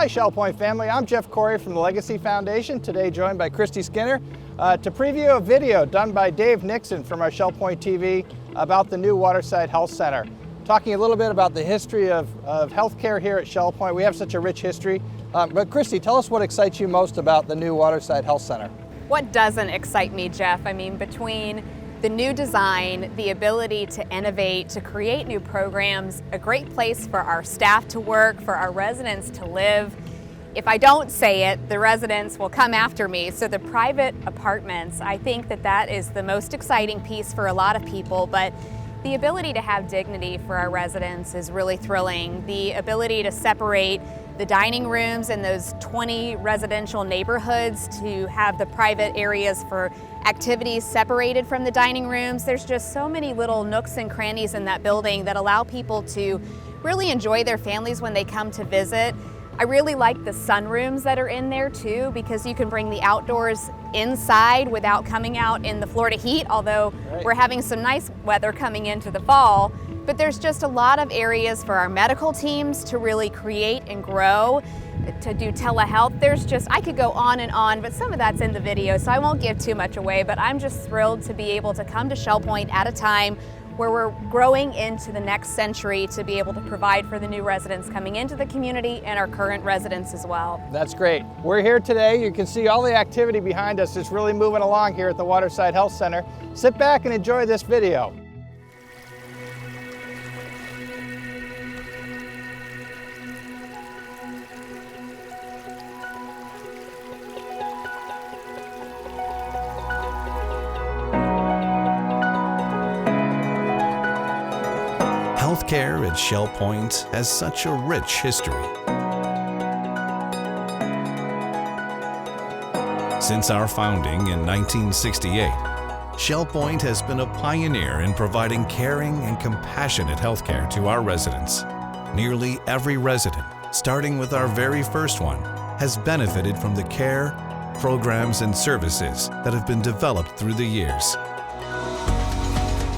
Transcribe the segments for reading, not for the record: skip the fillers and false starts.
Hi Shell Point family, I'm Jeff Corey from the Legacy Foundation, today joined by Christy Skinner to preview a video done by Dave Nixon from our Shell Point TV about the new Waterside Health Center. Talking a little bit about the history of healthcare here at Shell Point. We have such a rich history. But Christy, tell us what excites you most about the new Waterside Health Center. What doesn't excite me, Jeff? I mean, between the new design, the ability to innovate, to create new programs, a great place for our staff to work, for our residents to live. If I don't say it, the residents will come after me. So the private apartments, I think that is the most exciting piece for a lot of people, but the ability to have dignity for our residents is really thrilling. The ability to separate the dining rooms in those 20 residential neighborhoods, to have the private areas for activities separated from the dining rooms. There's just so many little nooks and crannies in that building that allow people to really enjoy their families when they come to visit. I really like the sunrooms that are in there too, because you can bring the outdoors inside without coming out in the Florida heat, although we're having some nice weather coming into the fall. But there's just a lot of areas for our medical teams to really create and grow, to do telehealth. I could go on, but some of that's in the video, so I won't give too much away, but I'm just thrilled to be able to come to Shell Point at a time where we're growing into the next century to be able to provide for the new residents coming into the community and our current residents as well. That's great. We're here today. You can see all the activity behind us is really moving along here at the Waterside Health Center. Sit back and enjoy this video. Healthcare at Shell Point has such a rich history. Since our founding in 1968, Shell Point has been a pioneer in providing caring and compassionate healthcare to our residents. Nearly every resident, starting with our very first one, has benefited from the care, programs, and services that have been developed through the years.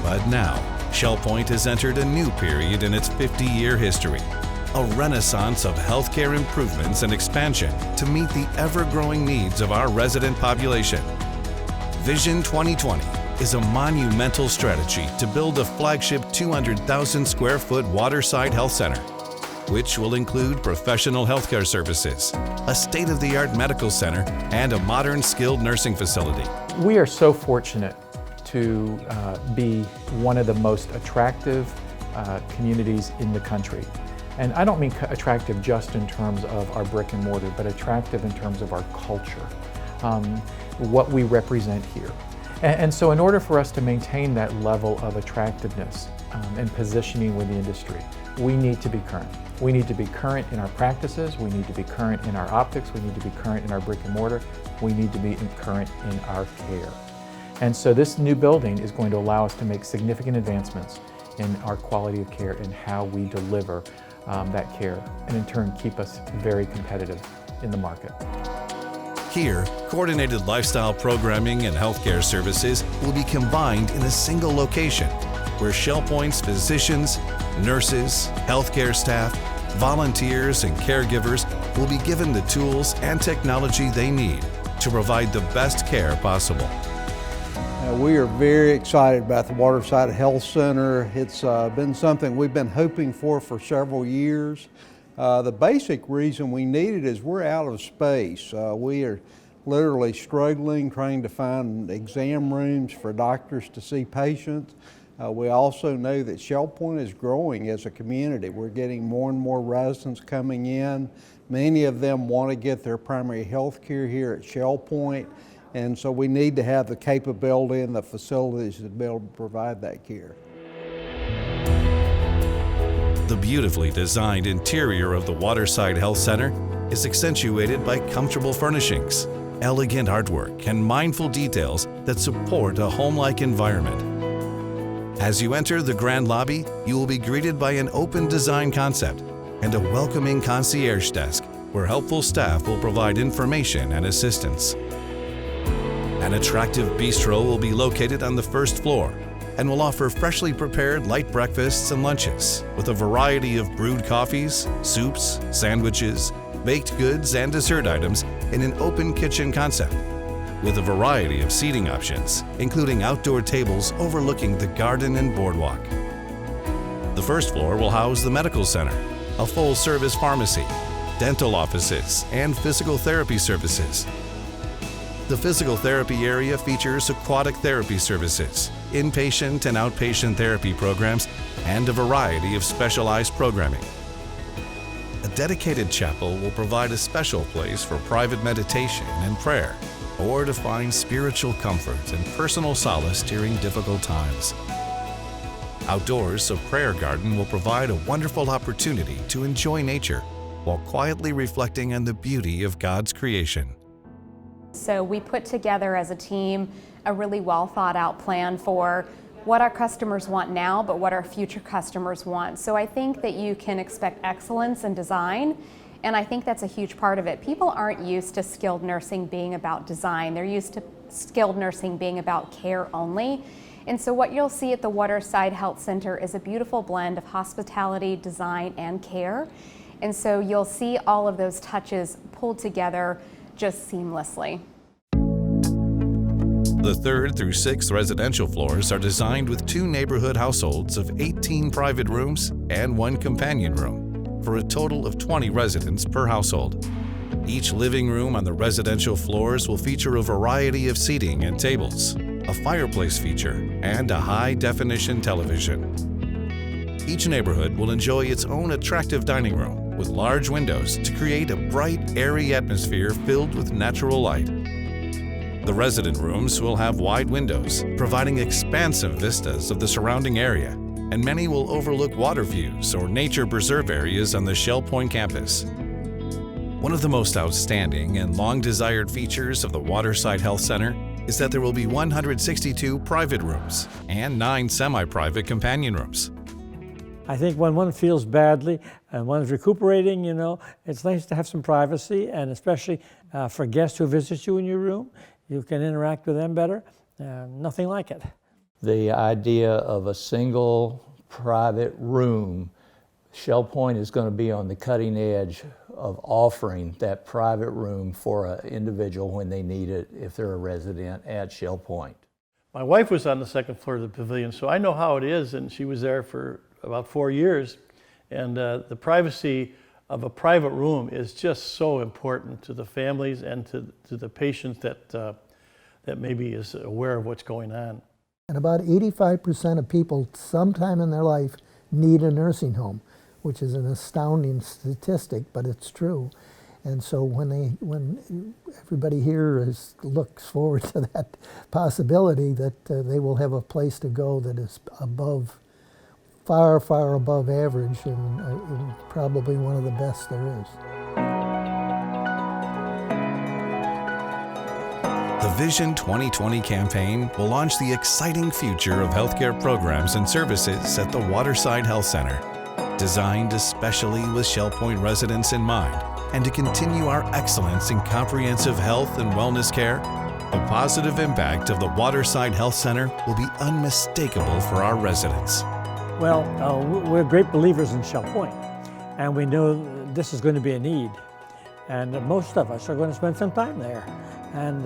But now, Shell Point has entered a new period in its 50-year history, a renaissance of healthcare improvements and expansion to meet the ever-growing needs of our resident population. Vision 2020 is a monumental strategy to build a flagship 200,000 square foot Waterside Health Center, which will include professional healthcare services, a state-of-the-art medical center, and a modern skilled nursing facility. We are so fortunate to be one of the most attractive communities in the country. And I don't mean attractive just in terms of our brick and mortar, but attractive in terms of our culture, what we represent here. And so in order for us to maintain that level of attractiveness and positioning with the industry, we need to be current. We need to be current in our practices, we need to be current in our optics, we need to be current in our brick and mortar, we need to be current in our care. And so this new building is going to allow us to make significant advancements in our quality of care and how we deliver that care, and in turn keep us very competitive in the market. Here, coordinated lifestyle programming and healthcare services will be combined in a single location, where Shell Point's physicians, nurses, healthcare staff, volunteers, and caregivers will be given the tools and technology they need to provide the best care possible. We are very excited about the Waterside Health Center. It's been something we've been hoping for several years. The basic reason we need it is we're out of space. We are literally struggling trying to find exam rooms for doctors to see patients. We also know that Shell Point is growing as a community. We're getting more and more residents coming in. Many of them want to get their primary health care here at Shell Point. And so we need to have the capability and the facilities to be able to provide that care. The beautifully designed interior of the Waterside Health Center is accentuated by comfortable furnishings, elegant artwork, and mindful details that support a home-like environment. As you enter the grand lobby, you will be greeted by an open design concept and a welcoming concierge desk where helpful staff will provide information and assistance. An attractive bistro will be located on the first floor and will offer freshly prepared light breakfasts and lunches with a variety of brewed coffees, soups, sandwiches, baked goods and dessert items in an open kitchen concept, with a variety of seating options, including outdoor tables overlooking the garden and boardwalk. The first floor will house the medical center, a full-service pharmacy, dental offices, and physical therapy services. The physical therapy area features aquatic therapy services, inpatient and outpatient therapy programs, and a variety of specialized programming. A dedicated chapel will provide a special place for private meditation and prayer, or to find spiritual comfort and personal solace during difficult times. Outdoors, a prayer garden will provide a wonderful opportunity to enjoy nature while quietly reflecting on the beauty of God's creation. So we put together as a team a really well thought out plan for what our customers want now, but what our future customers want. So I think that you can expect excellence in design, and I think that's a huge part of it. People aren't used to skilled nursing being about design. They're used to skilled nursing being about care only. And so what you'll see at the Waterside Health Center is a beautiful blend of hospitality, design, and care. And so you'll see all of those touches pulled together just seamlessly. The 3rd through 6th residential floors are designed with 2 neighborhood households of 18 private rooms and 1 companion room, for a total of 20 residents per household. Each living room on the residential floors will feature a variety of seating and tables, a fireplace feature, and a high-definition television. Each neighborhood will enjoy its own attractive dining room with large windows to create a bright, airy atmosphere filled with natural light. The resident rooms will have wide windows, providing expansive vistas of the surrounding area, and many will overlook water views or nature preserve areas on the Shell Point campus. One of the most outstanding and long-desired features of the Waterside Health Center is that there will be 162 private rooms and 9 semi-private companion rooms. I think when one feels badly and one's recuperating, it's nice to have some privacy, and especially for guests who visit you in your room, you can interact with them better. Nothing like it. The idea of a single private room, Shell Point is going to be on the cutting edge of offering that private room for an individual when they need it if they're a resident at Shell Point. My wife was on the 2nd floor of the pavilion, so I know how it is, and she was there for about 4 years. And the privacy of a private room is just so important to the families and to the patients that maybe is aware of what's going on. And about 85% of people sometime in their life need a nursing home, which is an astounding statistic, but it's true. And so when everybody here looks forward to that possibility that they will have a place to go that is far, far above average, and probably one of the best there is. The Vision 2020 campaign will launch the exciting future of healthcare programs and services at the Waterside Health Center, designed especially with Shell Point residents in mind, and to continue our excellence in comprehensive health and wellness care. The positive impact of the Waterside Health Center will be unmistakable for our residents. Well, we're great believers in Shell Point, and we know this is going to be a need. And most of us are going to spend some time there. And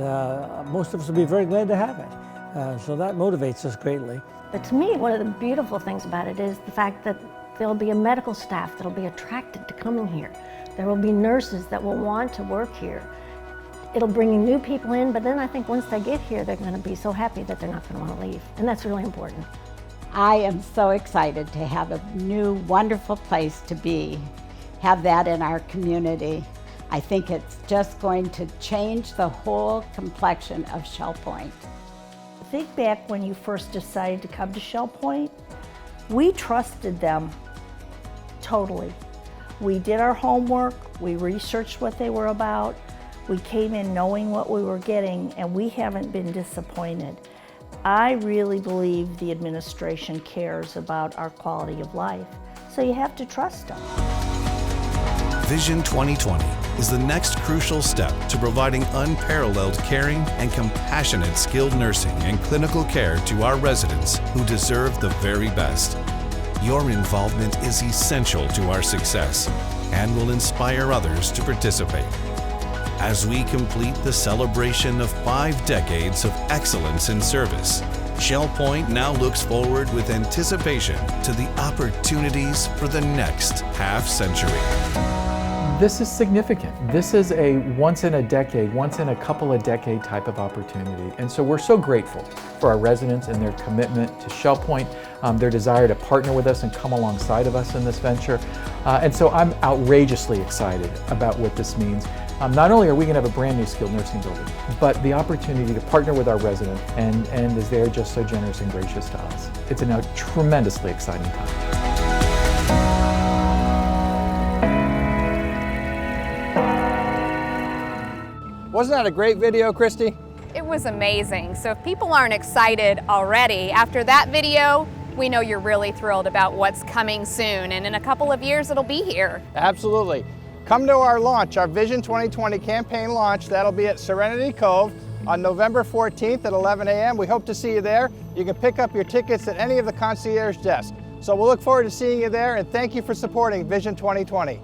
most of us will be very glad to have it. So that motivates us greatly. But to me, one of the beautiful things about it is the fact that there'll be a medical staff that'll be attracted to coming here. There will be nurses that will want to work here. It'll bring new people in, but then I think once they get here, they're going to be so happy that they're not going to want to leave. And that's really important. I am so excited to have a new, wonderful place to be, have that in our community. I think it's just going to change the whole complexion of Shell Point. Think back when you first decided to come to Shell Point. We trusted them totally. We did our homework, we researched what they were about, we came in knowing what we were getting, and we haven't been disappointed. I really believe the administration cares about our quality of life, so you have to trust them. Vision 2020 is the next crucial step to providing unparalleled caring and compassionate skilled nursing and clinical care to our residents who deserve the very best. Your involvement is essential to our success. and will inspire others to participate. As we complete the celebration of 5 decades of excellence in service, Shell Point now looks forward with anticipation to the opportunities for the next half-century. This is significant. This is a once in a decade, once in a couple of decade type of opportunity. And so we're so grateful for our residents and their commitment to Shell Point, their desire to partner with us and come alongside of us in this venture. And so I'm outrageously excited about what this means. Not only are we going to have a brand new skilled nursing building, but the opportunity to partner with our residents and as they're just so generous and gracious to us. It's a tremendously exciting time. Wasn't that a great video, Christy? It was amazing. So if people aren't excited already, after that video, we know you're really thrilled about what's coming soon. And in a couple of years, it'll be here. Absolutely. Come to our launch, our Vision 2020 campaign launch. That'll be at Serenity Cove on November 14th at 11 a.m. We hope to see you there. You can pick up your tickets at any of the concierge desks. So we'll look forward to seeing you there, and thank you for supporting Vision 2020.